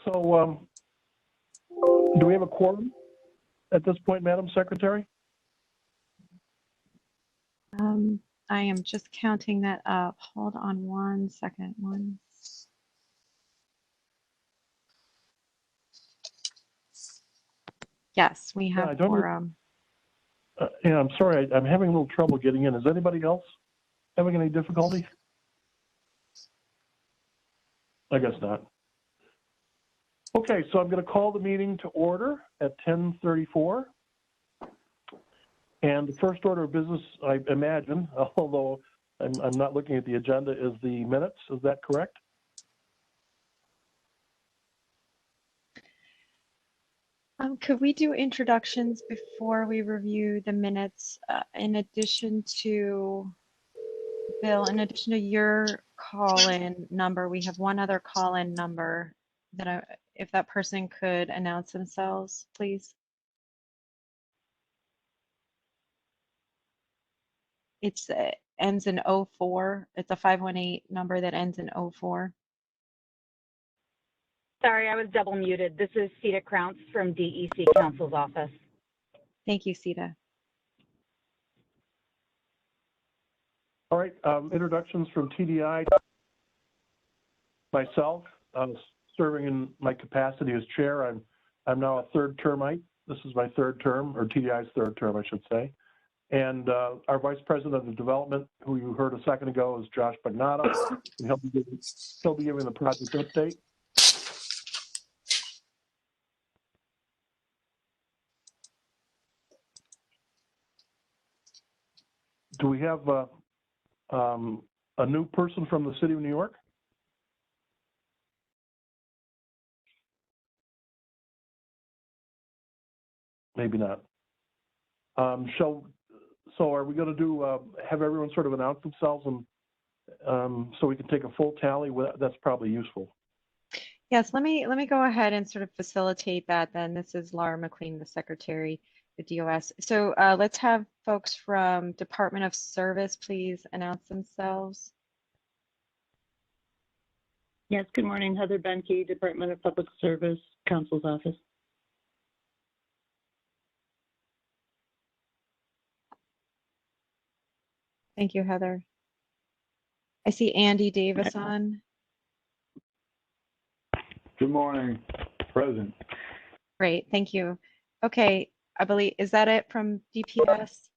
So do we have a quorum at this point, Madam Secretary? I am just counting that up. Hold on one second. Yes, we have quorum. Yeah, I'm sorry, I'm having a little trouble getting in. Is anybody else having any difficulty? I guess not. Okay, so I'm going to call the meeting to order at 10:34. And the first order of business, I imagine, although I'm not looking at the agenda, is the minutes. Is that correct? Could we do introductions before we review the minutes? In addition to Bill, in addition to your call-in number, we have one other call-in number that if that person could announce themselves, please. It's ends in 04. It's a 518 number that ends in 04. Sorry, I was double muted. This is Sita Crounce from DEC Counsel's office. Thank you, Sita. All right, introductions from TDI. Myself, serving in my capacity as chair. I'm now a third termite. This is my third term, or TDI's third term, I should say. And our vice president of development, who you heard a second ago, is Josh Bagnato. And he'll be giving the project update. Do we have a new person from the city of New York? Maybe not. So are we going to do have everyone sort of announce themselves, and so we can take a full tally? That's probably useful. Yes, let me go ahead and sort of facilitate that then. This is Laura McLean, the secretary of DOS. So let's have folks from Department of Service please announce themselves. Yes, good morning. Heather Benke, Department of Public Service, Counsel's office. Thank you, Heather. I see Andy Davis on. Good morning, Present. Great, thank you. Okay, I believe, is that it from DPS?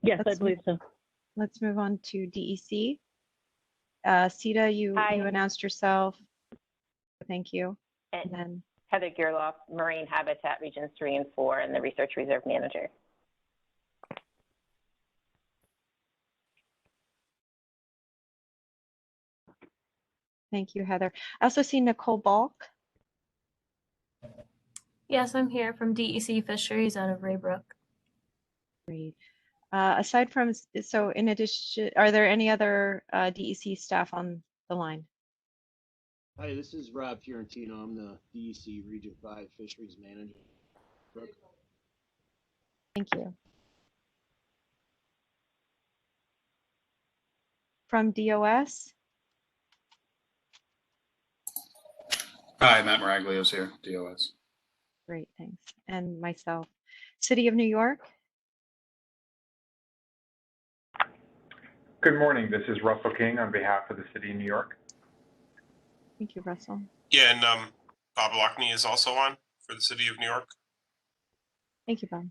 Yes, I believe so. Let's move on to DEC. Sita, you announced yourself. Thank you. And then Heather Gearloff, Marine Habitat Regions 3 and 4, and the Research Reserve Manager. Thank you, Heather. I also see Nicole Balk. Yes, I'm here from DEC Fisheries out of Raybrook. Great. Aside from, so in addition, are there any other DEC staff on the line? Hi, this is Rob Fiorentino. I'm the DEC Region 5 Fisheries Manager. Thank you. From DOS? Hi, Matt Maraglio's here, DOS. Great, thanks. And myself. City of New York? Good morning. This is Russell King on behalf of the City of New York. Thank you, Russell. Yeah, and Bob Lockney is also on for the City of New York. Thank you, Bob.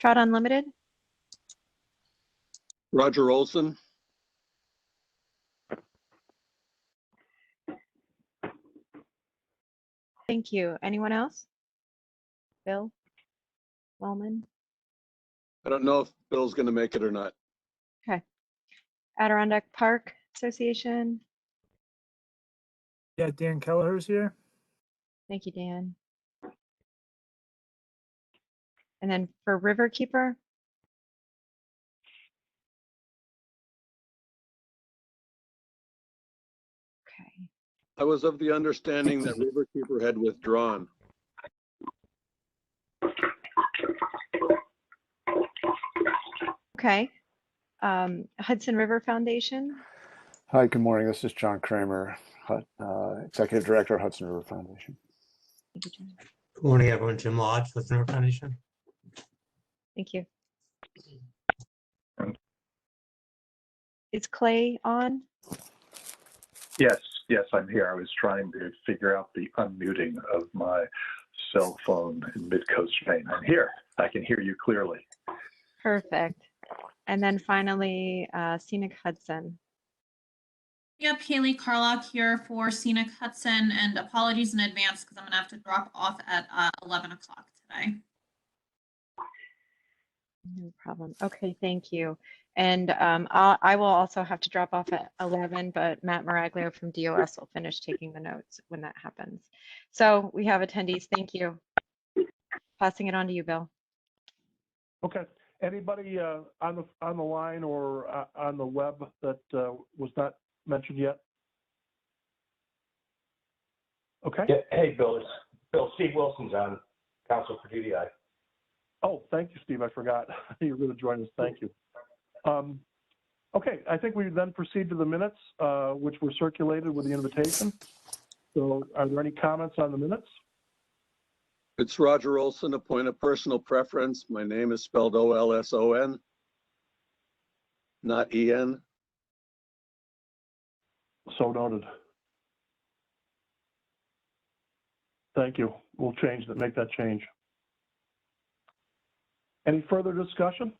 Trout Unlimited? Roger Olson. Thank you. Anyone else? Bill? Wellman? I don't know if Bill's going to make it or not. Okay. Adirondack Park Association? Yeah, Dan Kelleher's here. Thank you, Dan. And then for Riverkeeper? Okay. I was of the understanding that Riverkeeper had withdrawn. Okay. Hudson River Foundation? Hi, good morning. This is John Kramer, Executive Director of Hudson River Foundation. Thank you, John. Good morning, everyone. Jim Lodge, Hudson River Foundation. Thank you. Is Clay on? Yes, I'm here. I was trying to figure out the unmuting of my cell phone in mid-coast Maine. I'm here. I can hear you clearly. Perfect. And then finally, Scenic Hudson. Yep, Haley Carlock here for Scenic Hudson, and apologies in advance because I'm gonna have to drop off at 11 o'clock today. No problem. Okay, thank you. And I will also have to drop off at 11, but Matt Maraglio from DOS will finish taking the notes when that happens. So we have attendees. Thank you. Passing it on to you, Bill. Okay. Anybody on the line or on the web that was not mentioned yet? Okay. Yeah, hey, Bill. It's Bill. Steve Wilson's on Council for DDI. Oh, thank you, Steve. I forgot you were going to join us. Thank you. Okay, I think we then proceed to the minutes, which were circulated with the invitation. So are there any comments on the minutes? It's Roger Olson, a point of personal preference. My name is spelled O-L-S-O-N, not E-N. So noted. Thank you. We'll change that, make that change. Any further discussion?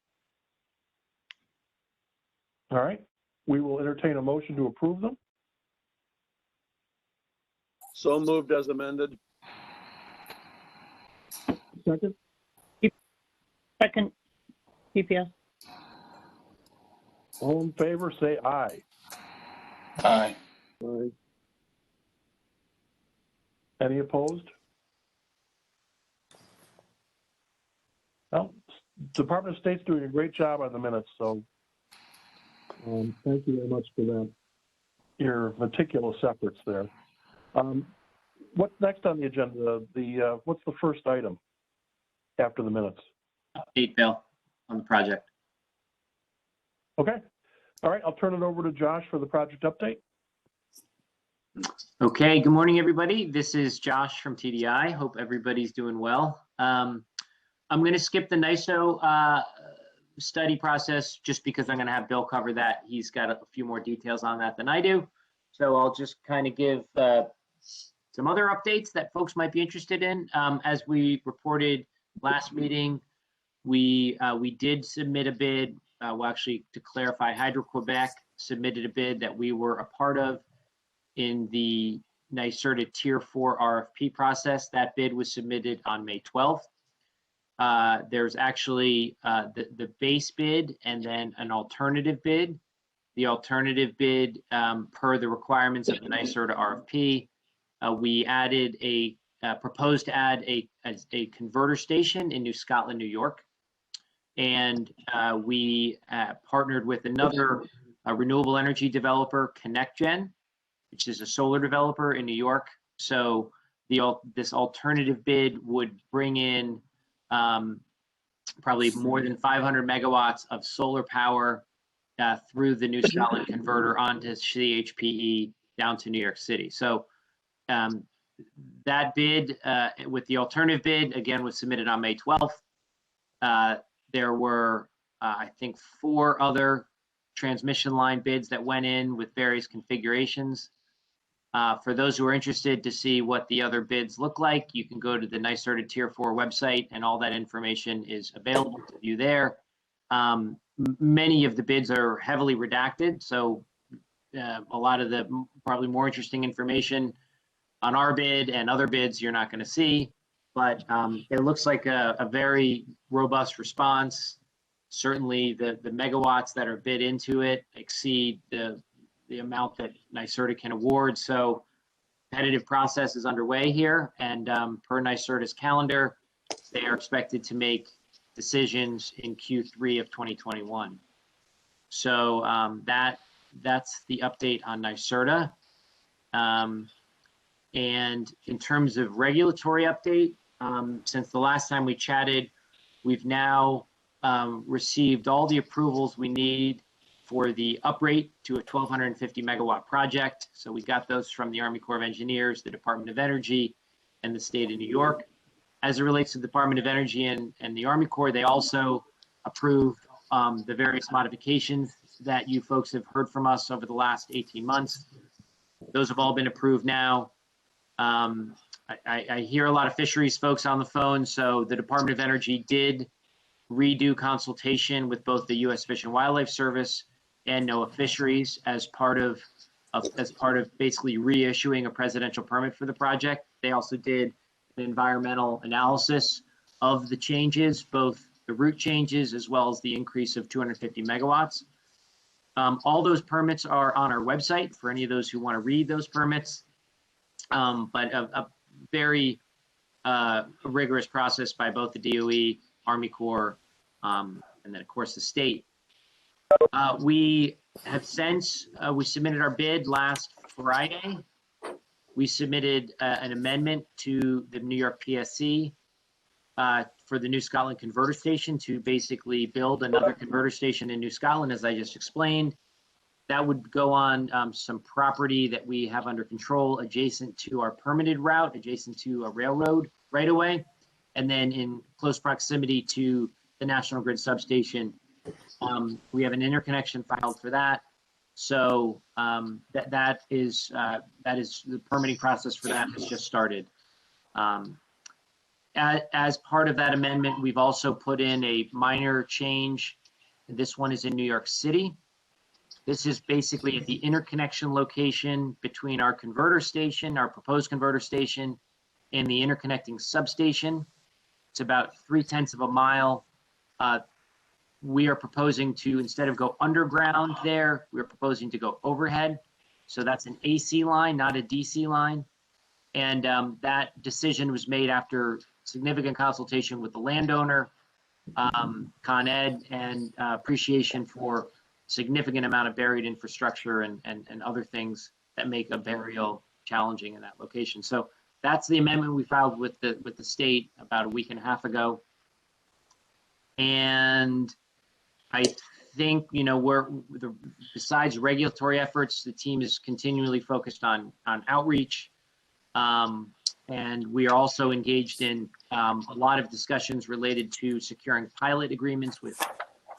All right, we will entertain a motion to approve them. So moved as amended. Second? Second, DPS. All in favor, say aye. Aye. Aye. Any opposed? Well, Department of State's doing a great job on the minutes, so thank you very much for that. Your meticulous efforts there. What's next on the agenda? What's the first item after the minutes? Update, Bill, on the project. Okay. All right, I'll turn it over to Josh for the project update. Okay, good morning, everybody. This is Josh from TDI. Hope everybody's doing well. I'm going to skip the NYSO study process just because I'm going to have Bill cover that. He's got a few more details on that than I do. So I'll just kind of give some other updates that folks might be interested in. As we reported last meeting, we did submit a bid. Well, actually, to clarify, Hydro-Quebec submitted a bid that we were a part of in the NYSERDA Tier 4 RFP process. That bid was submitted on May 12th. There's actually the base bid and then an alternative bid. The alternative bid, per the requirements of the NYSERDA RFP, we added proposed to add a converter station in New Scotland, New York. And we partnered with another renewable energy developer, ConnectGen, which is a solar developer in New York. So this alternative bid would bring in probably more than 500 megawatts of solar power through the New Scotland converter onto CHPE down to New York City. So that bid with the alternative bid, again, was submitted on May 12th. There were, I think, 4 other transmission line bids that went in with various configurations. For those who are interested to see what the other bids look like, you can go to the NYSERDA Tier 4 website, and all that information is available to view there. Many of the bids are heavily redacted, so a lot of the probably more interesting information on our bid and other bids you're not going to see, but it looks like a very robust response. Certainly the megawatts that are bid into it exceed the amount that NYSERDA can award. So competitive process is underway here, and per NYSERDA's calendar, they are expected to make decisions in Q3 of 2021. So that's the update on NYSERDA. And in terms of regulatory update, since the last time we chatted, we've now received all the approvals we need for the uprate to a 1,250 megawatt project. So we got those from the Army Corps of Engineers, the Department of Energy, and the state of New York. As it relates to the Department of Energy and the Army Corps, they also approved the various modifications that you folks have heard from us over the last 18 months. Those have all been approved now. I hear a lot of fisheries folks on the phone, so the Department of Energy did redo consultation with both the U.S. Fish and Wildlife Service and NOAA Fisheries as part of basically reissuing a presidential permit for the project. They also did an environmental analysis of the changes, both the route changes as well as the increase of 250 megawatts. All those permits are on our website for any of those who want to read those permits. But a very rigorous process by both the DOE, Army Corps, and then of course the state. We have since, we submitted our bid last Friday. We submitted an amendment to the New York PSC for the New Scotland converter station to basically build another converter station in New Scotland, as I just explained. That would go on some property that we have under control adjacent to our permitted route, adjacent to a railroad right away, and then in close proximity to the National Grid substation. We have an interconnection filed for that. So that is the permitting process for that has just started. As part of that amendment, we've also put in a minor change. This one is in New York City. This is basically at the interconnection location between our converter station, our proposed converter station, and the interconnecting substation. It's about 0.3 of a mile. We are proposing to, instead of go underground there, we're proposing to go overhead. So that's an AC line, not a DC line. And that decision was made after significant consultation with the landowner, Con Ed, and appreciation for significant amount of buried infrastructure and other things that make a burial challenging in that location. So that's the amendment we filed with the state about a week and a half ago. And I think, you know, besides regulatory efforts, the team is continually focused on outreach. And we are also engaged in a lot of discussions related to securing pilot agreements with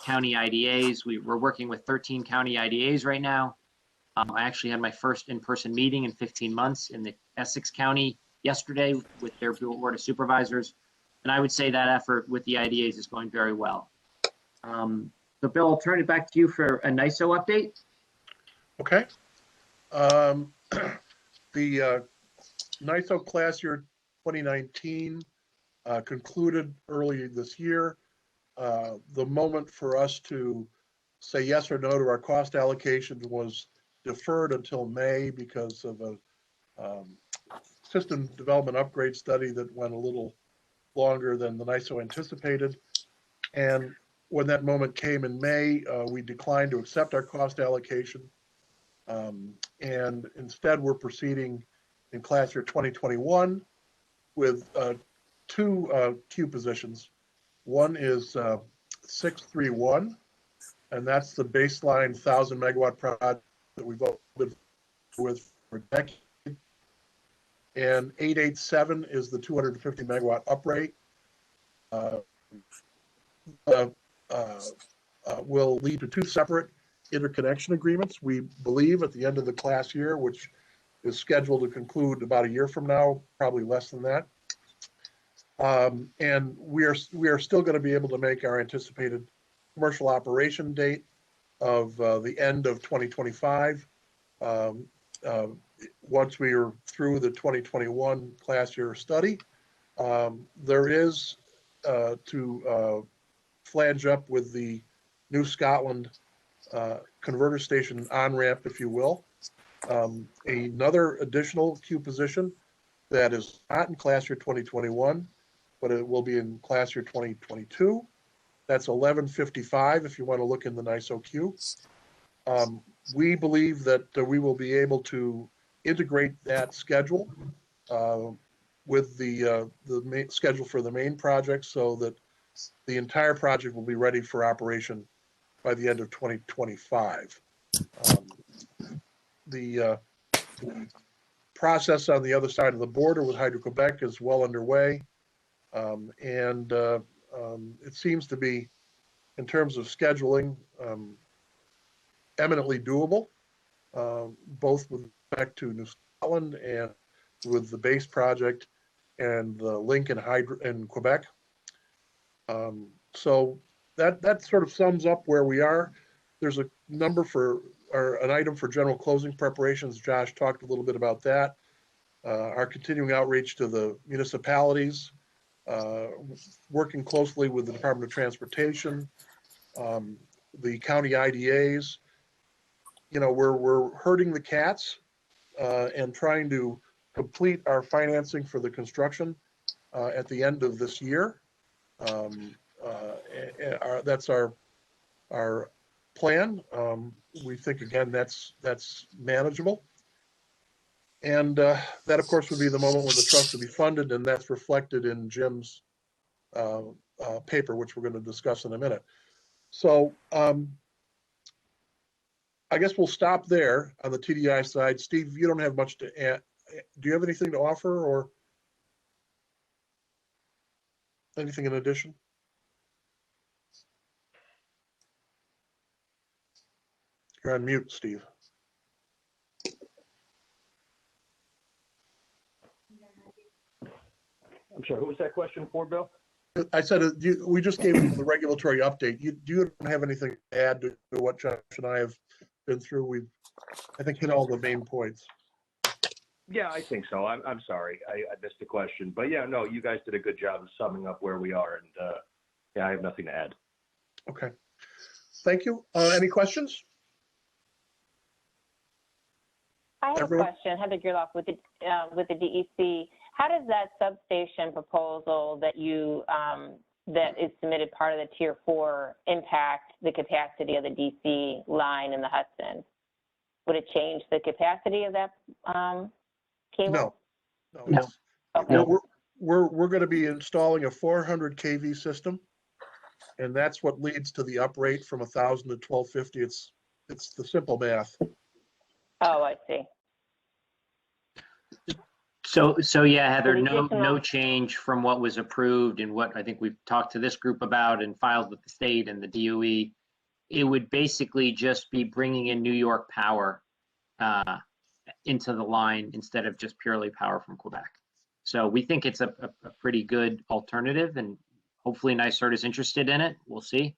county IDAs. We're working with 13 county IDAs right now. I actually had my first in-person meeting in 15 months in the Essex County yesterday with their board of supervisors. And I would say that effort with the IDAs is going very well. So Bill, I'll turn it back to you for a NYSO update. Okay. The NYSO class year 2019 concluded early this year. The moment for us to say yes or no to our cost allocations was deferred until May because of a system development upgrade study that went a little longer than the NYSO anticipated. And when that moment came in May, we declined to accept our cost allocation. And instead, we're proceeding in class year 2021 with two queue positions. One is 631, and that's the baseline 1,000 megawatt project that we've been with for a decade. And 887 is the 250 megawatt uprate. Will lead to two separate interconnection agreements, we believe, at the end of the class year, which is scheduled to conclude about a year from now, probably less than that. And we are still going to be able to make our anticipated commercial operation date of the end of 2025. Once we are through the 2021 class year study, there is to flange up with the New Scotland converter station on-ramp, if you will, another additional queue position that is not in class year 2021, but it will be in class year 2022. That's 1155 if you want to look in the NYSO queue. We believe that we will be able to integrate that schedule with the main schedule for the main project so that the entire project will be ready for operation by the end of 2025. The process on the other side of the border with Hydro-Quebec is well underway. And it seems to be, in terms of scheduling, eminently doable, both with respect to New Scotland and with the base project and the link in Quebec. So that sort of sums up where we are. There's a number or an item for general closing preparations. Josh talked a little bit about that. Our continuing outreach to the municipalities, working closely with the Department of Transportation, the county IDAs. You know, we're herding the cats and trying to complete our financing for the construction at the end of this year. That's our plan. We think, again, that's manageable. And that, of course, would be the moment when the trust would be funded, and that's reflected in Jim's paper, which we're going to discuss in a minute. So I guess we'll stop there on the TDI side. Steve, you don't have much to add. Do you have anything to offer or anything in addition? You're on mute, Steve. I'm sorry, who was that question for, Bill? I said we just gave you the regulatory update. Do you have anything to add to what Josh and I have been through? We've, I think, hit all the main points. Yeah, I think so. I'm sorry, I missed the question, but yeah, no, you guys did a good job of summing up where we are, and yeah, I have nothing to add. Okay, thank you. Any questions? I have a question, Heather Gerloff with the DEC. How does that substation proposal that you that is submitted part of the Tier 4 impact the capacity of the DC line in the Hudson? Would it change the capacity of that cable? No. Okay. No, we're going to be installing a 400 kV system, and that's what leads to the uprate from 1,000 to 1,250. It's the simple math. Oh, I see. So yeah, Heather, no change from what was approved and what I think we've talked to this group about and filed with the state and the DOE. It would basically just be bringing in New York power into the line instead of just purely power from Quebec. So we think it's a pretty good alternative, and hopefully NYSERD is interested in it. We'll see.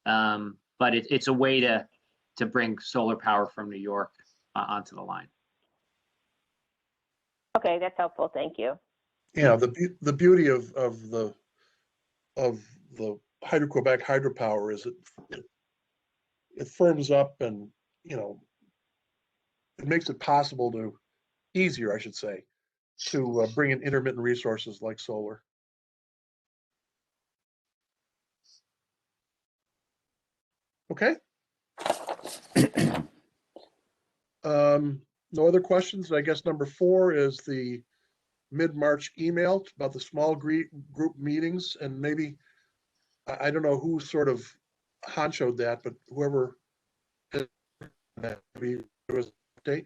But it's a way to bring solar power from New York onto the line. Okay, that's helpful. Thank you. Yeah, the beauty of the Hydro-Quebec hydropower is it firms up, and it makes it possible easier, I should say, to bring in intermittent resources like solar. Okay. No other questions. I guess number 4 is the mid-March email about the small group meetings, and maybe I don't know who sort of honchoed that, but whoever maybe there was an update.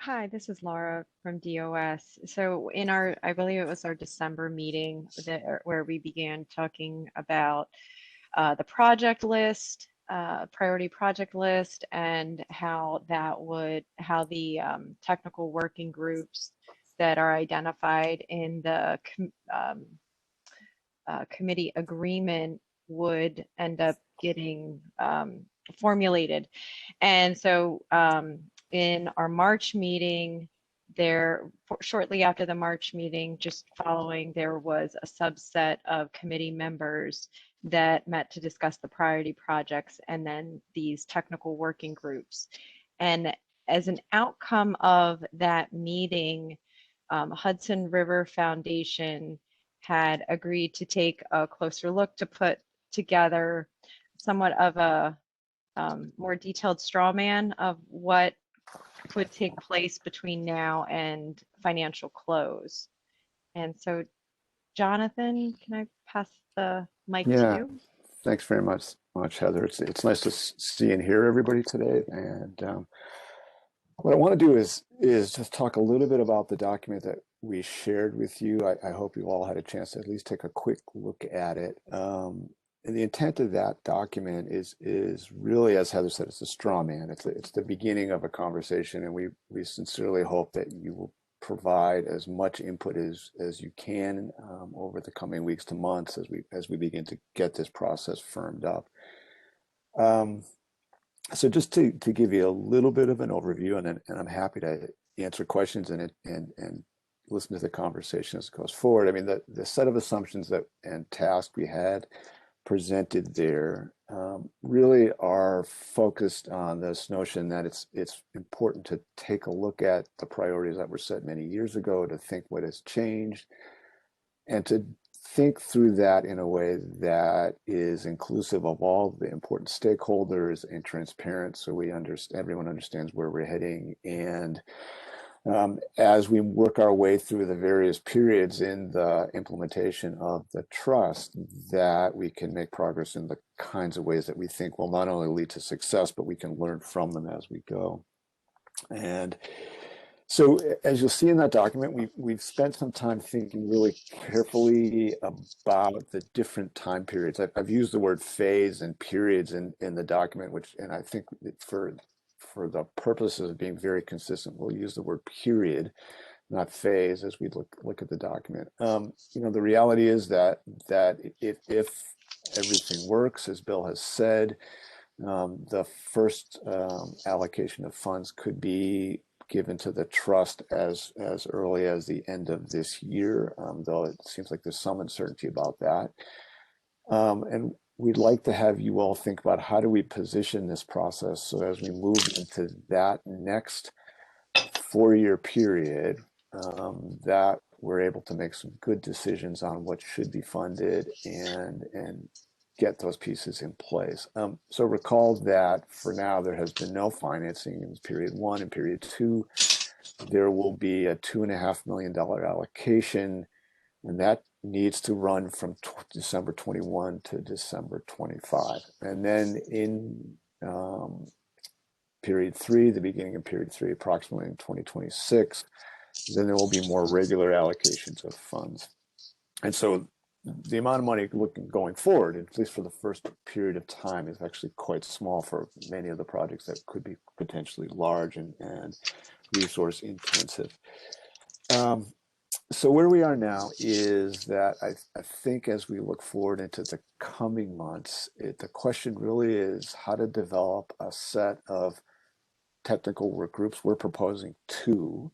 Hi, this is Laura from DOS. So in our, I believe it was our December meeting where we began talking about the project list, priority project list, and how the technical working groups that are identified in the committee agreement would end up getting formulated. And so in our March meeting, shortly after the March meeting, just following, there was a subset of committee members that met to discuss the priority projects and then these technical working groups. And as an outcome of that meeting, Hudson River Foundation had agreed to take a closer look to put together somewhat of a more detailed straw man of what could take place between now and financial close. And so Jonathan, can I pass the mic to Yeah, you? thanks very much, Heather. It's nice to see and hear everybody today. And what I want to do is just talk a little bit about the document that we shared with you. I hope you all had a chance to at least take a quick look at it. And the intent of that document is really, as Heather said, it's a straw man. It's the beginning of a conversation, and we sincerely hope that you will provide as much input as you can over the coming weeks to months as we begin to get this process firmed up. So just to give you a little bit of an overview, and I'm happy to answer questions and listen to the conversation as it goes forward. I mean, the set of assumptions and tasks we had presented there really are focused on this notion that it's important to take a look at the priorities that were set many years ago, to think what has changed, and to think through that in a way that is inclusive of all the important stakeholders and transparent, so everyone understands where we're heading. And as we work our way through the various periods in the implementation of the trust, that we can make progress in the kinds of ways that we think will not only lead to success, but we can learn from them as we go. And so as you'll see in that document, we've spent some time thinking really carefully about the different time periods. I've used the word phase and periods in the document, and I think for the purposes of being very consistent, we'll use the word period, not phase, as we look at the document. The reality is that if everything works, as Bill has said, the first allocation of funds could be given to the trust as early as the end of this year, though it seems like there's some uncertainty about that. And we'd like to have you all think about how do we position this process so as we move into that next 4-year period, that we're able to make some good decisions on what should be funded and get those pieces in place. So recall that for now, there has been no financing in period 1 and period 2. There will be a $2.5 million allocation, and that needs to run from December 21 to December 25. And then in period 3, the beginning of period 3, approximately in 2026, then there will be more regular allocations of funds. And so the amount of money going forward, at least for the first period of time, is actually quite small for many of the projects that could be potentially large and resource intensive. So where we are now is that I think as we look forward into the coming months, the question really is how to develop a set of technical work groups. We're proposing 2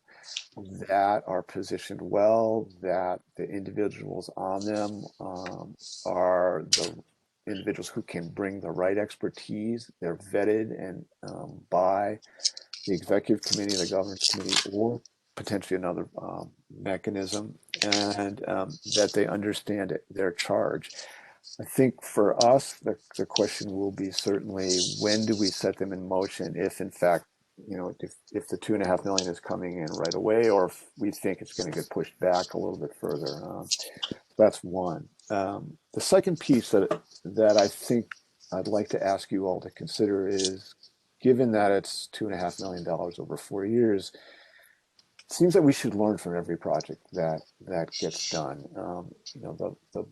that are positioned well, that the individuals on them are the individuals who can bring the right expertise. They're vetted and by the executive committee, the governance committee, or potentially another mechanism, and that they understand their charge. I think for us, the question will be certainly when do we set them in motion if in fact, if the $2.5 million is coming in right away, or if we think it's going to get pushed back a little bit further. That's one. The second piece that I think I'd like to ask you all to consider is, given that it's $2.5 million over 4 years, it seems that we should learn from every project that gets done. The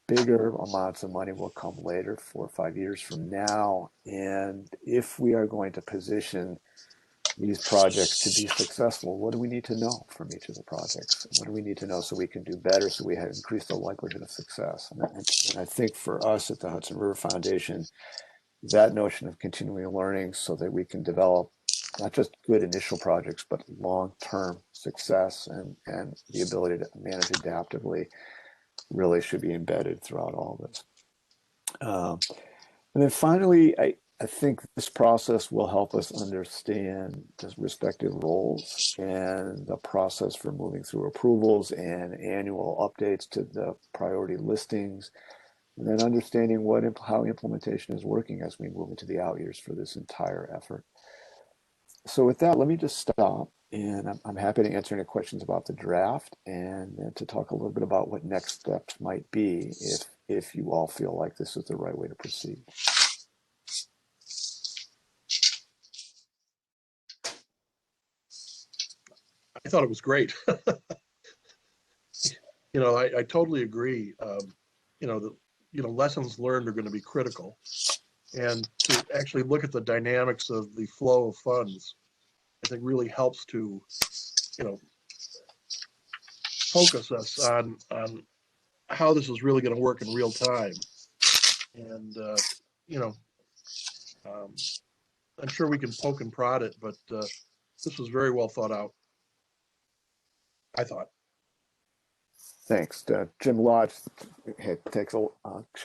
bigger amounts of money will come later, 4 or 5 years from now. And if we are going to position these projects to be successful, what do we need to know from each of the projects? What do we need to know so we can do better, so we have increased the likelihood of success? And I think for us at the Hudson River Foundation, that notion of continually learning so that we can develop not just good initial projects, but long-term success and the ability to manage adaptively really should be embedded throughout all of this. And then finally, I think this process will help us understand the respective roles and the process for moving through approvals and annual updates to the priority listings, and then understanding how implementation is working as we move into the out years for this entire effort. So with that, let me just stop, and I'm happy to answer any questions about the draft and then to talk a little bit about what next steps might be if you all feel like this is the right way to proceed. I thought it was great. You know, I totally agree. You know, lessons learned are going to be critical. And to actually look at the dynamics of the flow of funds, I think really helps to, you know, focus us on how this is really going to work in real time. And, you know, I'm sure we can poke and prod it, but this was very well thought out, I thought. Thanks. Jim Lodge should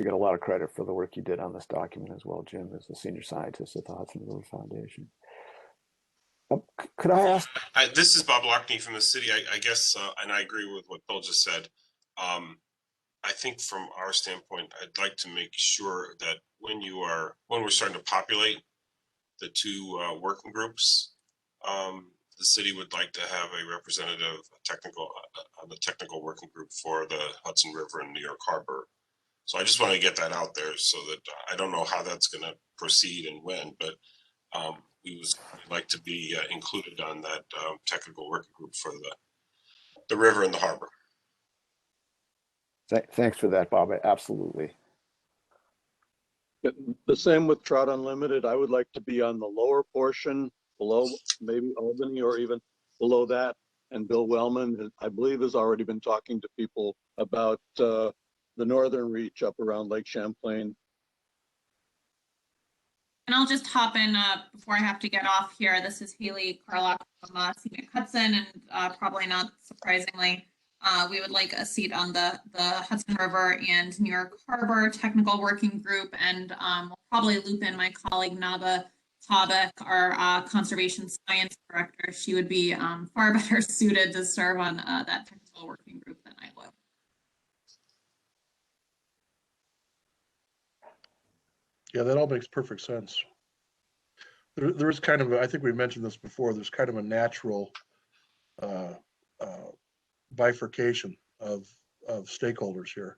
get a lot of credit for the work you did on this document as well. Jim is a senior scientist at the Hudson River Foundation. Could I ask? This is Bob Lockney from the city. I guess, and I agree with what Bill just said. I think from our standpoint, I'd like to make sure that when we're starting to populate the two working groups, the city would like to have a representative on the technical working group for the Hudson River and New York Harbor. So I just want to get that out there so that I don't know how that's going to proceed and when, but we would like to be included on that technical working group for the river and the harbor. Thanks for that, Bob. Absolutely. The same with Trout Unlimited. I would like to be on the lower portion, below maybe Albany or even below that. And Bill Wellman, I believe, has already been talking to people about the northern reach up around Lake Champlain. And I'll just hop in before I have to get off here. This is Haley Carlock from Scenic Hudson, and probably not surprisingly, we would like a seat on the Hudson River and New York Harbor Technical Working Group, and we'll probably loop in my colleague Naba Tabak, our Conservation Science Director. She would be far better suited to serve on that technical working group than I would. Yeah, that all makes perfect sense. There is kind of, I think we mentioned this before, there's kind of a natural bifurcation of stakeholders here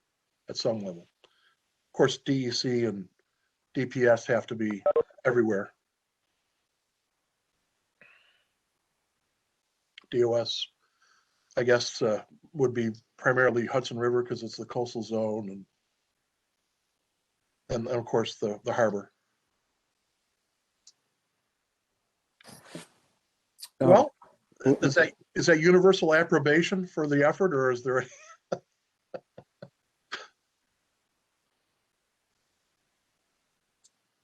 at some level. Of course, DEC and DPS have to be everywhere. DOS, I guess, would be primarily Hudson River because it's the coastal zone, and of course the harbor. Well, is that universal approbation for the effort, or is there?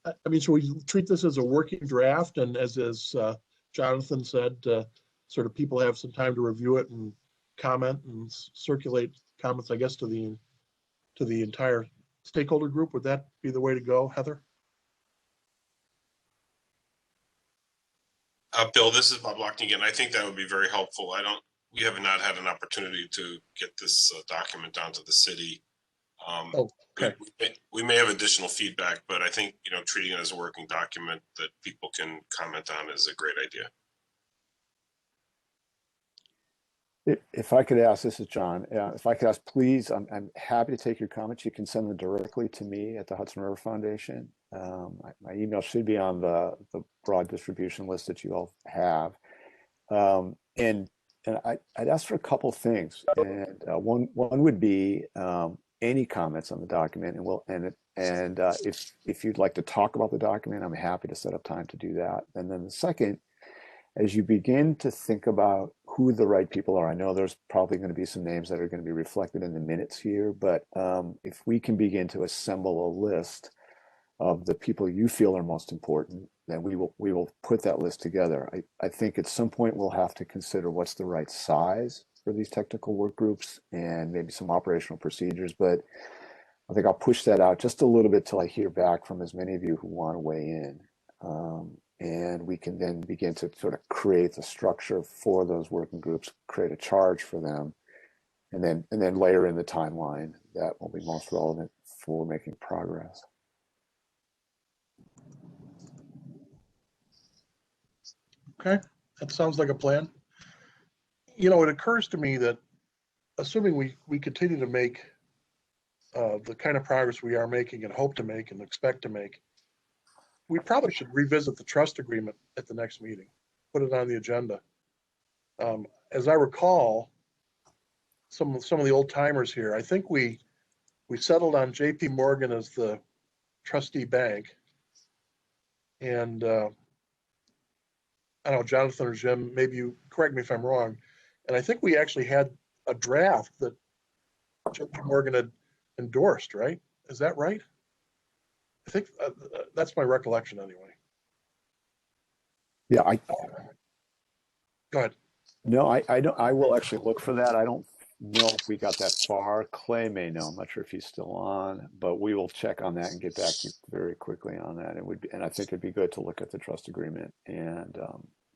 I mean, should we treat this as a working draft, and as Jonathan said, sort of people have some time to review it and comment and circulate comments, I guess, to the entire stakeholder group? Would that be the way to go, Heather? Bill, this is Bob Lockney again. I think that would be very helpful. We have not had an opportunity to get this document down to the city. Okay. We may have additional feedback, but I think, treating it as a working document that people can comment on is a great idea. If I could ask, this is John. If I could ask, please, I'm happy to take your comments. You can send them directly to me at the Hudson River Foundation. My email should be on the broad distribution list that you all have. And I'd ask for a couple things. And one would be any comments on the document, and if you'd like to talk about the document, I'm happy to set up time to do that. And then the second, as you begin to think about who the right people are, I know there's probably going to be some names that are going to be reflected in the minutes here, but if we can begin to assemble a list of the people you feel are most important, then we will put that list together. I think at some point we'll have to consider what's the right size for these technical work groups and maybe some operational procedures, but I think I'll push that out just a little bit till I hear back from as many of you who want to weigh in. And we can then begin to sort of create the structure for those working groups, create a charge for them, and then layer in the timeline that will be most relevant for making progress. Okay, that sounds like a plan. You know, it occurs to me that assuming we continue to make the kind of progress we are making and hope to make and expect to make, we probably should revisit the trust agreement at the next meeting, put it on the agenda. As I recall, some of the old timers here, I think we settled on JP Morgan as the trustee bank. And I don't know, Jonathan or Jim, maybe you correct me if I'm wrong. And I think we actually had a draft that JP Morgan had endorsed, right? Is that right? I think that's my recollection anyway. Yeah, Go ahead. No, I don't. I will actually look for that. I don't know if we got that far. Clay may know. I'm not sure if he's still on, but we will check on that and get back to you very quickly on that. It would be, and I think it'd be good to look at the trust agreement and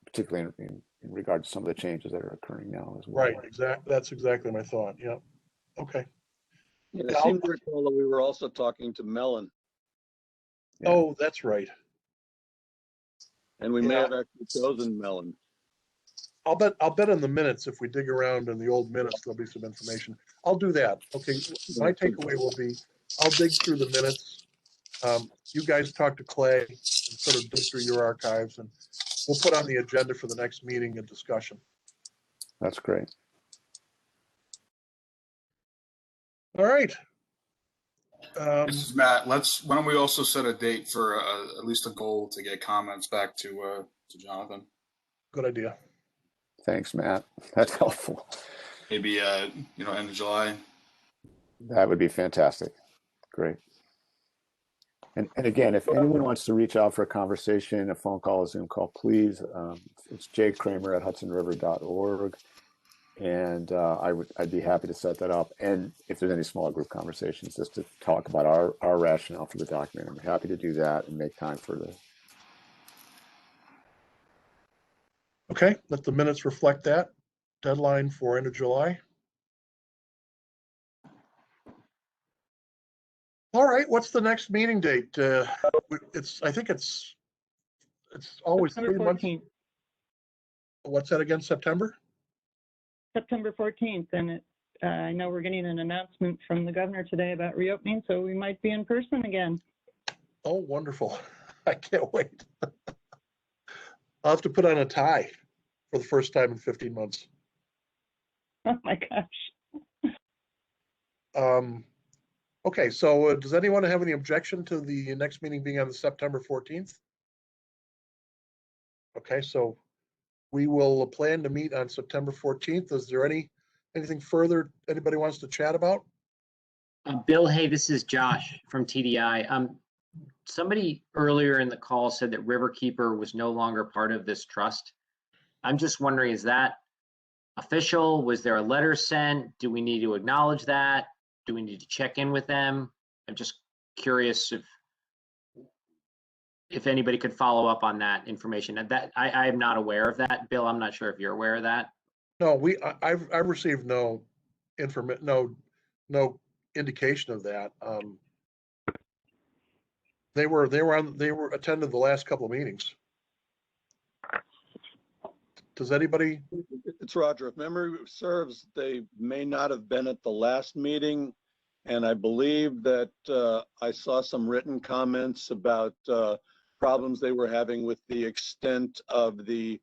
particularly in regard to some of the changes that are occurring now as well. Right. Exactly. That's exactly my thought. Yeah. Okay. Yeah, it seemed to recall that we were also talking to Mellon. Yeah. Oh, that's right. And we may have actually chosen Mellon. I'll bet in the minutes, if we dig around in the old minutes, there'll be some information. I'll do that. Okay. My takeaway will be, I'll dig through the minutes. You guys talk to Clay and sort of dig through your archives, and we'll put on the agenda for the next meeting a discussion. That's great. All right. This is Matt. Why don't we also set a date for at least a goal to get comments back to Jonathan? Good idea. Thanks, Matt. That's helpful. Maybe end of July. That would be fantastic. Great. And again, if anyone wants to reach out for a conversation, a phone call, a Zoom call, please. It's jkramer@hudsonriver.org. And I'd be happy to set that up. And if there's any small group conversations, just to talk about our rationale for the document, I'm happy to do that and make time for this. Okay, let the minutes reflect that. Deadline for end of July. All right, what's the next meeting date? I think it's always September 3 months. 14th. What's that again, September? September 14th, and I know we're getting an announcement from the governor today about reopening, so we might be in person again. Oh, wonderful. I can't wait. I'll have to put on a tie for the first time in 15 months. Oh my gosh. Okay, so does anyone have any objection to the next meeting being on the September 14th? Okay, so we will plan to meet on September 14th. Is there anything further anybody wants to chat about? Bill, hey, this is Josh from TDI. Somebody earlier in the call said that Riverkeeper was no longer part of this trust. I'm just wondering, is that official? Was there a letter sent? Do we need to acknowledge that? Do we need to check in with them? I'm just curious if anybody could follow up on that information. That I am not aware of that. Bill, I'm not sure if you're aware of that. No, I've received no indication of that. They were attended the last couple of meetings. Does anybody? It's Roger. If memory serves, they may not have been at the last meeting. And I believe that I saw some written comments about problems they were having with the extent of the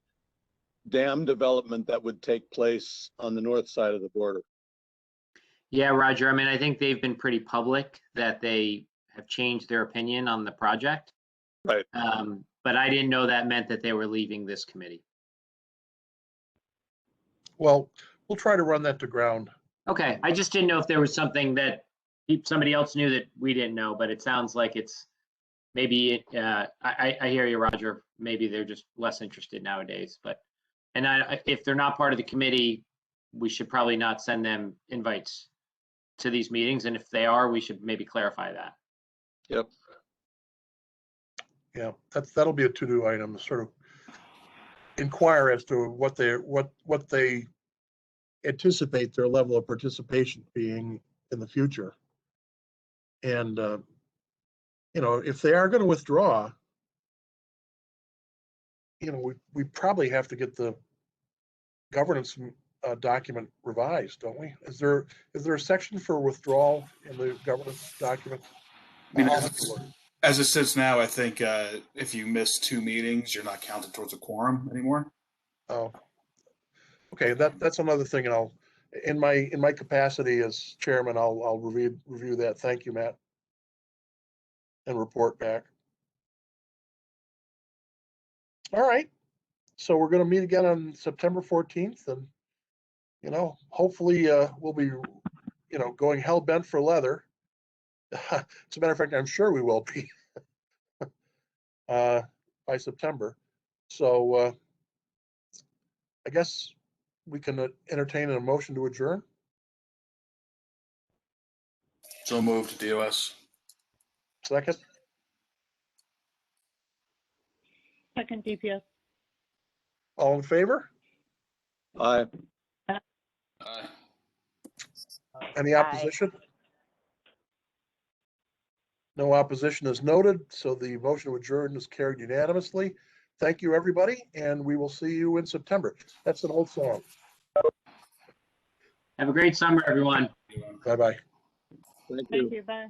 dam development that would take place on the north side of the border. Yeah, Roger. I mean, I think they've been pretty public that they have changed their opinion on the project. Right. But I didn't know that meant that they were leaving this committee. Well, we'll try to run that to ground. Okay, I just didn't know if there was something that somebody else knew that we didn't know, but it sounds like it's maybe, I hear you, Roger. Maybe they're just less interested nowadays, and if they're not part of the committee, we should probably not send them invites to these meetings. And if they are, we should maybe clarify that. Yep. Yeah, that'll be a to-do item, to sort of inquire as to what they anticipate their level of participation being in the future. And if they are going to withdraw, you know, we probably have to get the governance document revised, don't we? Is there a section for withdrawal in the governance document? I mean, I'll have to look. as it sits now, I think if you miss 2 meetings, you're not counted towards a quorum anymore. Oh, okay. That's another thing, and I'll in my capacity as chairman, I'll review that. Thank you, Matt, and report back. All right. So we're going to meet again on September 14th, and you know, hopefully we'll be, you know, going hell bent for leather. As a matter of fact, I'm sure we will be by September. So I guess we can entertain a motion to adjourn. So moved to DOS. Second. Second DPS. All in favor? Aye. Any opposition? No opposition is noted, so the motion to adjourn is carried unanimously. Thank you, everybody, and we will see you in September. That's an old song. Have a great summer, everyone. Bye-bye. Thank you. Thank you. Bye.